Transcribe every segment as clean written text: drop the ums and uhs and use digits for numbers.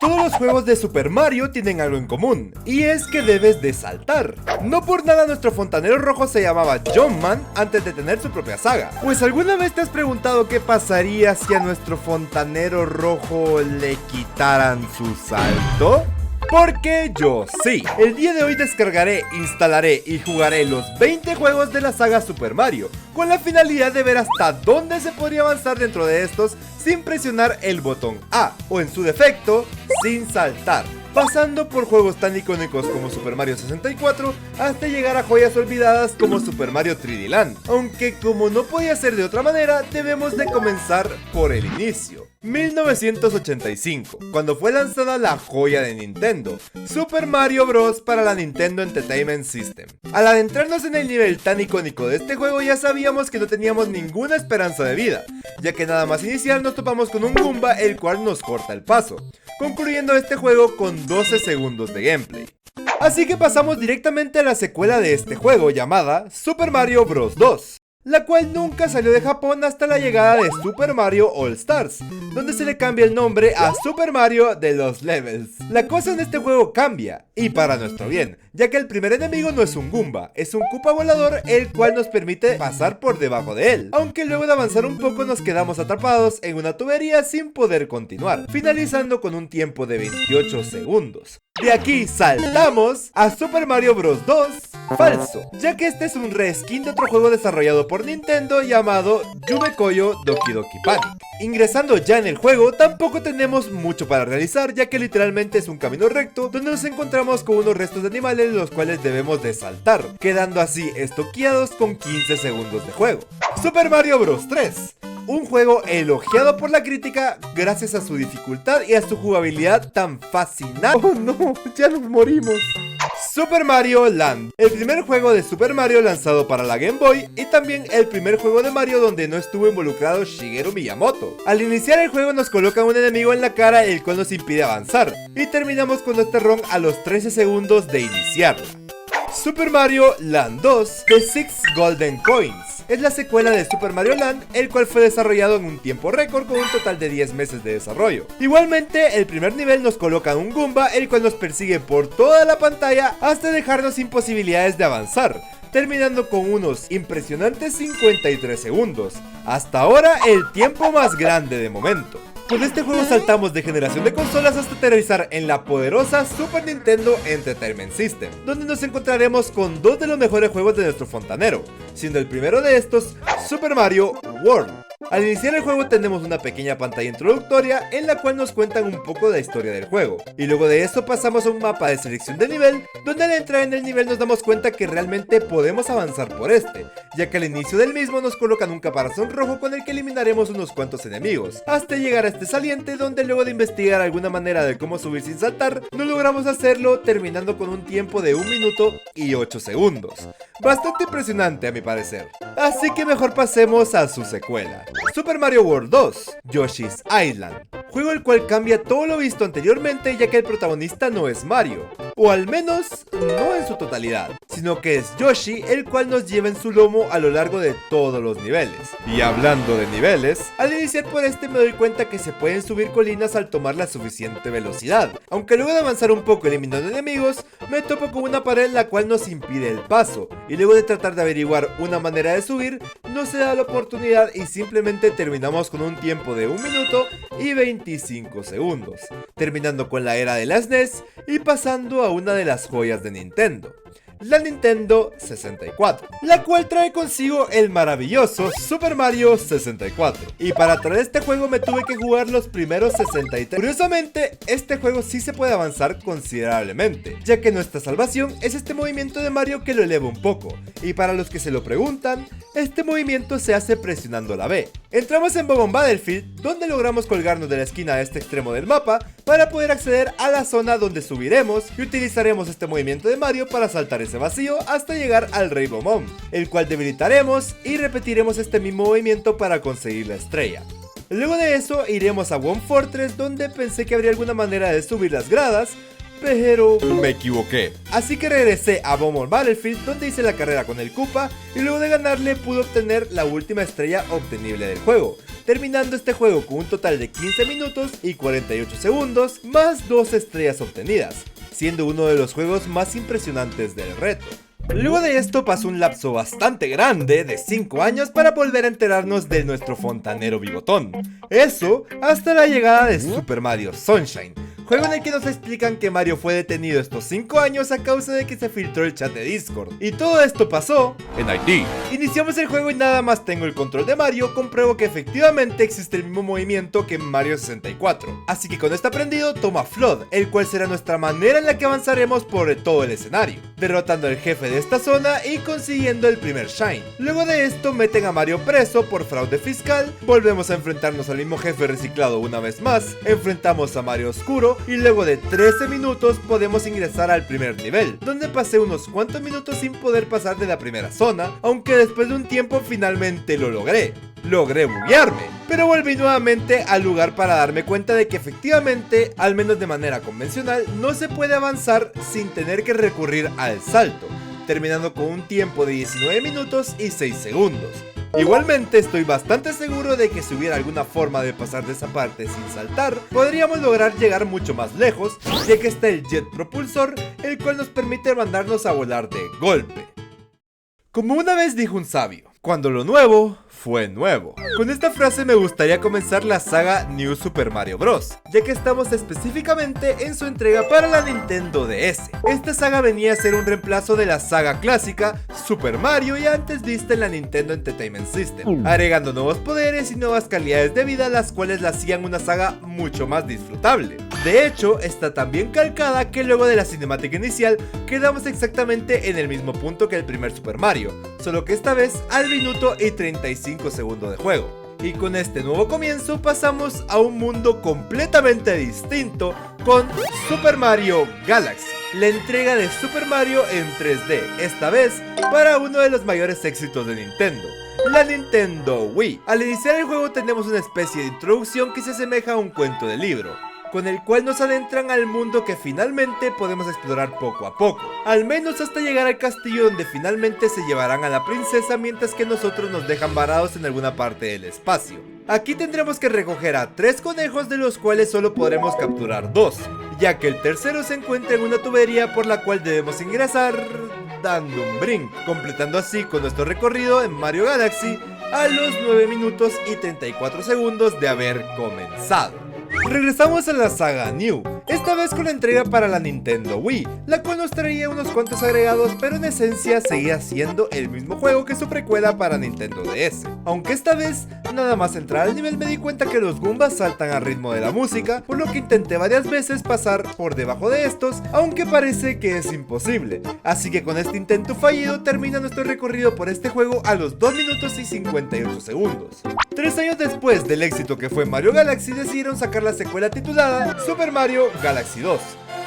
Todos los juegos de Super Mario tienen algo en común, y es que debes de saltar. No por nada nuestro fontanero rojo se llamaba Jumpman antes de tener su propia saga. Pues ¿alguna vez te has preguntado qué pasaría si a nuestro fontanero rojo le quitaran su salto? Porque yo sí. El día de hoy descargaré, instalaré y jugaré los 20 juegos de la saga Super Mario, con la finalidad de ver hasta dónde se podría avanzar dentro de estos sin presionar el botón A, o en su defecto, sin saltar, pasando por juegos tan icónicos como Super Mario 64 hasta llegar a joyas olvidadas como Super Mario 3D Land. Aunque como no podía ser de otra manera, debemos de comenzar por el inicio. 1985, cuando fue lanzada la joya de Nintendo, Super Mario Bros. Para la Nintendo Entertainment System. Al adentrarnos en el nivel tan icónico de este juego ya sabíamos que no teníamos ninguna esperanza de vida, ya que nada más iniciar nos topamos con un Goomba el cual nos corta el paso, concluyendo este juego con 12 segundos de gameplay. Así que pasamos directamente a la secuela de este juego llamada Super Mario Bros. 2. La cual nunca salió de Japón hasta la llegada de Super Mario All Stars, donde se le cambia el nombre a Super Mario de los Levels. La cosa en este juego cambia, y para nuestro bien, ya que el primer enemigo no es un Goomba, es un Koopa volador el cual nos permite pasar por debajo de él, aunque luego de avanzar un poco nos quedamos atrapados en una tubería sin poder continuar, finalizando con un tiempo de 28 segundos. De aquí saltamos a Super Mario Bros. 2 falso, ya que este es un reskin de otro juego desarrollado por Nintendo llamado Yume Koyo Doki Doki Panic. Ingresando ya en el juego, tampoco tenemos mucho para realizar, ya que literalmente es un camino recto donde nos encontramos con unos restos de animales los cuales debemos de saltar, quedando así estoqueados con 15 segundos de juego. Super Mario Bros. 3. Un juego elogiado por la crítica gracias a su dificultad y a su jugabilidad tan fascinante. ¡Oh no! ¡Ya nos morimos! Super Mario Land, el primer juego de Super Mario lanzado para la Game Boy y también el primer juego de Mario donde no estuvo involucrado Shigeru Miyamoto. Al iniciar el juego nos colocan un enemigo en la cara el cual nos impide avanzar y terminamos con nuestra run a los 13 segundos de iniciarla. Super Mario Land 2 The Six Golden Coins es la secuela de Super Mario Land, el cual fue desarrollado en un tiempo récord con un total de 10 meses de desarrollo. Igualmente, el primer nivel nos coloca un Goomba, el cual nos persigue por toda la pantalla hasta dejarnos sin posibilidades de avanzar, terminando con unos impresionantes 53 segundos. Hasta ahora, el tiempo más grande de momento. Con este juego saltamos de generación de consolas hasta aterrizar en la poderosa Super Nintendo Entertainment System, donde nos encontraremos con dos de los mejores juegos de nuestro fontanero, siendo el primero de estos Super Mario World. Al iniciar el juego tenemos una pequeña pantalla introductoria en la cual nos cuentan un poco de la historia del juego, y luego de eso pasamos a un mapa de selección de nivel, donde al entrar en el nivel nos damos cuenta que realmente podemos avanzar por este, ya que al inicio del mismo nos colocan un caparazón rojo con el que eliminaremos unos cuantos enemigos, hasta llegar a este saliente donde luego de investigar alguna manera de cómo subir sin saltar, no logramos hacerlo, terminando con un tiempo de 1 minuto y 8 segundos. Bastante impresionante a mi parecer. Así que mejor pasemos a su secuela. Super Mario World 2 Yoshi's Island, juego el cual cambia todo lo visto anteriormente, ya que el protagonista no es Mario, o al menos no en su totalidad, sino que es Yoshi el cual nos lleva en su lomo a lo largo de todos los niveles. Y hablando de niveles, al iniciar por este me doy cuenta que se pueden subir colinas al tomar la suficiente velocidad, aunque luego de avanzar un poco eliminando enemigos, me topo con una pared la cual nos impide el paso, y luego de tratar de averiguar una manera de subir, no se da la oportunidad y simplemente terminamos con un tiempo de 1 minuto y 25 segundos, terminando con la era de la SNES y pasando a una de las joyas de Nintendo, la Nintendo 64, la cual trae consigo el maravilloso Super Mario 64. Y para traer este juego me tuve que jugar los primeros 63. Curiosamente, este juego sí se puede avanzar considerablemente, ya que nuestra salvación es este movimiento de Mario que lo eleva un poco. Y para los que se lo preguntan, este movimiento se hace presionando la B. Entramos en Bob-omb Battlefield, donde logramos colgarnos de la esquina de este extremo del mapa para poder acceder a la zona donde subiremos y utilizaremos este movimiento de Mario para saltar ese vacío hasta llegar al Rey Bob-omb, el cual debilitaremos y repetiremos este mismo movimiento para conseguir la estrella. Luego de eso iremos a One Fortress, donde pensé que habría alguna manera de subir las gradas, pero me equivoqué. Así que regresé a Bob-omb Battlefield, donde hice la carrera con el Koopa y luego de ganarle pude obtener la última estrella obtenible del juego, terminando este juego con un total de 15 minutos y 48 segundos, más 2 estrellas obtenidas, siendo uno de los juegos más impresionantes del reto. Luego de esto pasó un lapso bastante grande de 5 años para volver a enterarnos de nuestro fontanero bigotón. Eso hasta la llegada de Super Mario Sunshine, juego en el que nos explican que Mario fue detenido estos 5 años a causa de que se filtró el chat de Discord. Y todo esto pasó en Haití. Iniciamos el juego y nada más tengo el control de Mario, compruebo que efectivamente existe el mismo movimiento que en Mario 64. Así que con esto aprendido, toma Flood, el cual será nuestra manera en la que avanzaremos por todo el escenario, derrotando al jefe de esta zona y consiguiendo el primer Shine. Luego de esto meten a Mario preso por fraude fiscal, volvemos a enfrentarnos al mismo jefe reciclado una vez más, enfrentamos a Mario Oscuro y luego de 13 minutos podemos ingresar al primer nivel, donde pasé unos cuantos minutos sin poder pasar de la primera zona, aunque después de un tiempo finalmente lo logré. Logré buguearme, pero volví nuevamente al lugar para darme cuenta de que efectivamente, al menos de manera convencional, no se puede avanzar sin tener que recurrir al salto, terminando con un tiempo de 19 minutos y 6 segundos. Igualmente estoy bastante seguro de que si hubiera alguna forma de pasar de esa parte sin saltar, podríamos lograr llegar mucho más lejos, ya que está el jet propulsor, el cual nos permite mandarnos a volar de golpe. Como una vez dijo un sabio, cuando lo nuevo fue nuevo. Con esta frase me gustaría comenzar la saga New Super Mario Bros., ya que estamos específicamente en su entrega para la Nintendo DS. Esta saga venía a ser un reemplazo de la saga clásica Super Mario y antes vista en la Nintendo Entertainment System, agregando nuevos poderes y nuevas calidades de vida, las cuales la hacían una saga mucho más disfrutable. De hecho, está tan bien calcada que luego de la cinemática inicial quedamos exactamente en el mismo punto que el primer Super Mario, solo que esta vez al minuto y 35 segundos de juego. Y con este nuevo comienzo pasamos a un mundo completamente distinto con Super Mario Galaxy, la entrega de Super Mario en 3D, esta vez para uno de los mayores éxitos de Nintendo, la Nintendo Wii. Al iniciar el juego tenemos una especie de introducción que se asemeja a un cuento de libro, con el cual nos adentran al mundo que finalmente podemos explorar poco a poco, al menos hasta llegar al castillo donde finalmente se llevarán a la princesa, mientras que nosotros nos dejan varados en alguna parte del espacio. Aquí tendremos que recoger a 3 conejos, de los cuales solo podremos capturar 2, ya que el tercero se encuentra en una tubería por la cual debemos ingresar dando un brinco, completando así con nuestro recorrido en Mario Galaxy a los 9 minutos y 34 segundos de haber comenzado. Regresamos a la saga New, esta vez con la entrega para la Nintendo Wii, la cual nos traía unos cuantos agregados, pero en esencia seguía siendo el mismo juego que su precuela para Nintendo DS. Aunque esta vez, nada más entrar al nivel me di cuenta que los Goombas saltan al ritmo de la música, por lo que intenté varias veces pasar por debajo de estos, aunque parece que es imposible. Así que con este intento fallido termina nuestro recorrido por este juego a los 2 minutos y 58 segundos. 3 años después del éxito que fue Mario Galaxy, decidieron sacar la secuela titulada Super Mario Galaxy 2,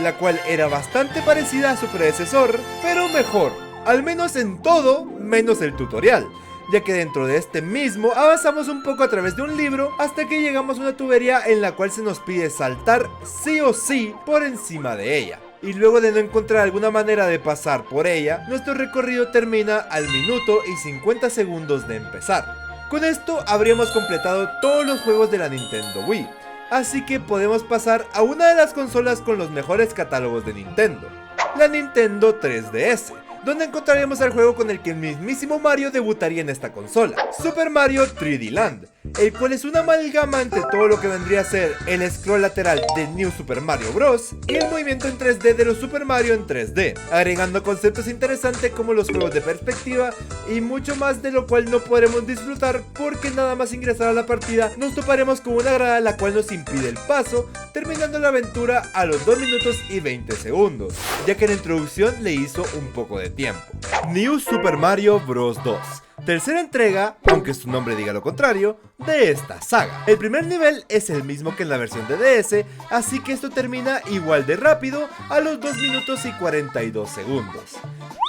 la cual era bastante parecida a su predecesor, pero mejor, al menos en todo menos el tutorial, ya que dentro de este mismo avanzamos un poco a través de un libro hasta que llegamos a una tubería en la cual se nos pide saltar sí o sí por encima de ella. Y luego de no encontrar alguna manera de pasar por ella, nuestro recorrido termina al minuto y 50 segundos de empezar. Con esto habríamos completado todos los juegos de la Nintendo Wii, así que podemos pasar a una de las consolas con los mejores catálogos de Nintendo, la Nintendo 3DS, donde encontraremos el juego con el que el mismísimo Mario debutaría en esta consola, Super Mario 3D Land, el cual es una amalgama entre todo lo que vendría a ser el scroll lateral de New Super Mario Bros. Y el movimiento en 3D de los Super Mario en 3D, agregando conceptos interesantes como los juegos de perspectiva y mucho más, de lo cual no podremos disfrutar porque nada más ingresar a la partida nos toparemos con una grada la cual nos impide el paso, terminando la aventura a los 2 minutos y 20 segundos, ya que la introducción le hizo un poco de tiempo. New Super Mario Bros. 2, tercera entrega, aunque su nombre diga lo contrario, de esta saga. El primer nivel es el mismo que en la versión de DS, así que esto termina igual de rápido a los 2 minutos y 42 segundos.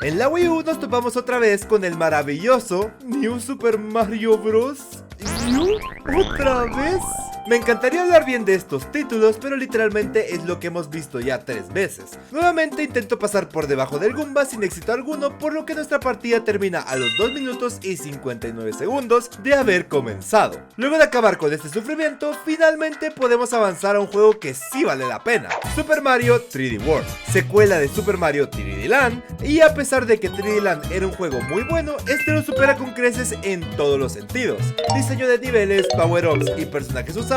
En la Wii U nos topamos otra vez con el maravilloso New Super Mario Bros. ¿Otra vez? Me encantaría hablar bien de estos títulos, pero literalmente es lo que hemos visto ya 3 veces. Nuevamente intento pasar por debajo del Goomba sin éxito alguno, por lo que nuestra partida termina a los 2 minutos y 59 segundos de haber comenzado. Luego de acabar con este sufrimiento, finalmente podemos avanzar a un juego que sí vale la pena: Super Mario 3D World, secuela de Super Mario 3D Land, y a pesar de que 3D Land era un juego muy bueno, este lo supera con creces en todos los sentidos. Diseño de niveles, power-ups y personajes usables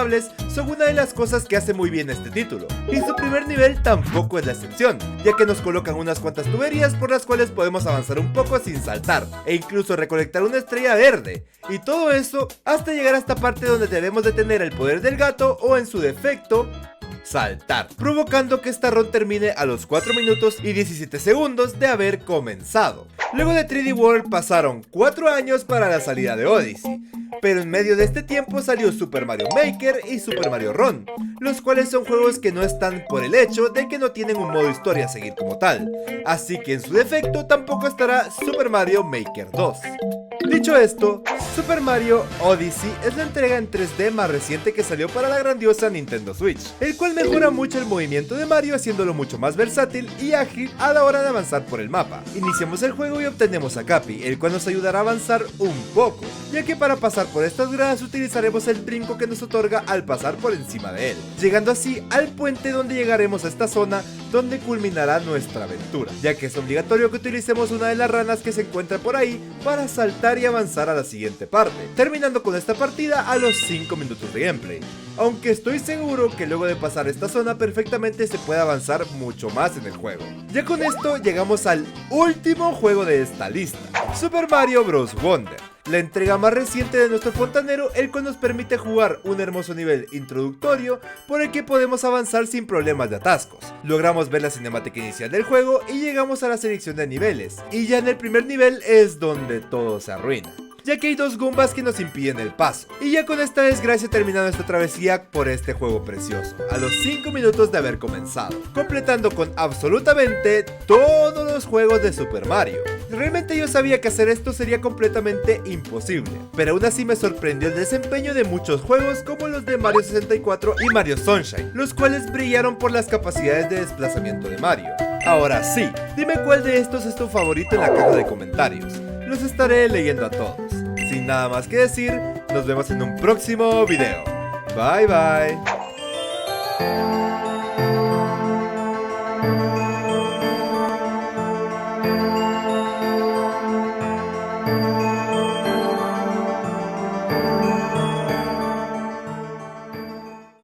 son una de las cosas que hace muy bien este título, y su primer nivel tampoco es la excepción, ya que nos colocan unas cuantas tuberías por las cuales podemos avanzar un poco sin saltar, e incluso recolectar una estrella verde, y todo eso hasta llegar a esta parte donde debemos de tener el poder del gato, o en su defecto, saltar, provocando que esta run termine a los 4 minutos y 17 segundos de haber comenzado. Luego de 3D World pasaron 4 años para la salida de Odyssey, pero en medio de este tiempo salió Super Mario Maker y Super Mario Run, los cuales son juegos que no están por el hecho de que no tienen un modo historia a seguir como tal, así que en su defecto tampoco estará Super Mario Maker 2. Dicho esto, Super Mario Odyssey es la entrega en 3D más reciente que salió para la grandiosa Nintendo Switch, el cual mejora mucho el movimiento de Mario, haciéndolo mucho más versátil y ágil a la hora de avanzar por el mapa. Iniciamos el juego y obtenemos a Cappy, el cual nos ayudará a avanzar un poco, ya que para pasar por estas gradas utilizaremos el brinco que nos otorga al pasar por encima de él, llegando así al puente donde llegaremos a esta zona donde culminará nuestra aventura, ya que es obligatorio que utilicemos una de las ranas que se encuentra por ahí para saltar y avanzar a la siguiente parte, terminando con esta partida a los 5 minutos de gameplay, aunque estoy seguro que luego de pasar esta zona perfectamente se puede avanzar mucho más en el juego. Ya con esto llegamos al último juego de esta lista: Super Mario Bros. Wonder, la entrega más reciente de nuestro fontanero, el cual nos permite jugar un hermoso nivel introductorio por el que podemos avanzar sin problemas de atascos. Logramos ver la cinemática inicial del juego y llegamos a la selección de niveles, y ya en el primer nivel es donde todo se arruina, ya que hay 2 Goombas que nos impiden el paso. Y ya con esta desgracia termina nuestra travesía por este juego precioso, a los 5 minutos de haber comenzado, completando con absolutamente todos los juegos de Super Mario. Realmente yo sabía que hacer esto sería completamente imposible, pero aún así me sorprendió el desempeño de muchos juegos como los de Mario 64 y Mario Sunshine, los cuales brillaron por las capacidades de desplazamiento de Mario. Ahora sí, dime cuál de estos es tu favorito en la caja de comentarios. Los estaré leyendo a todos. Sin nada más que decir, nos vemos en un próximo video. Bye bye.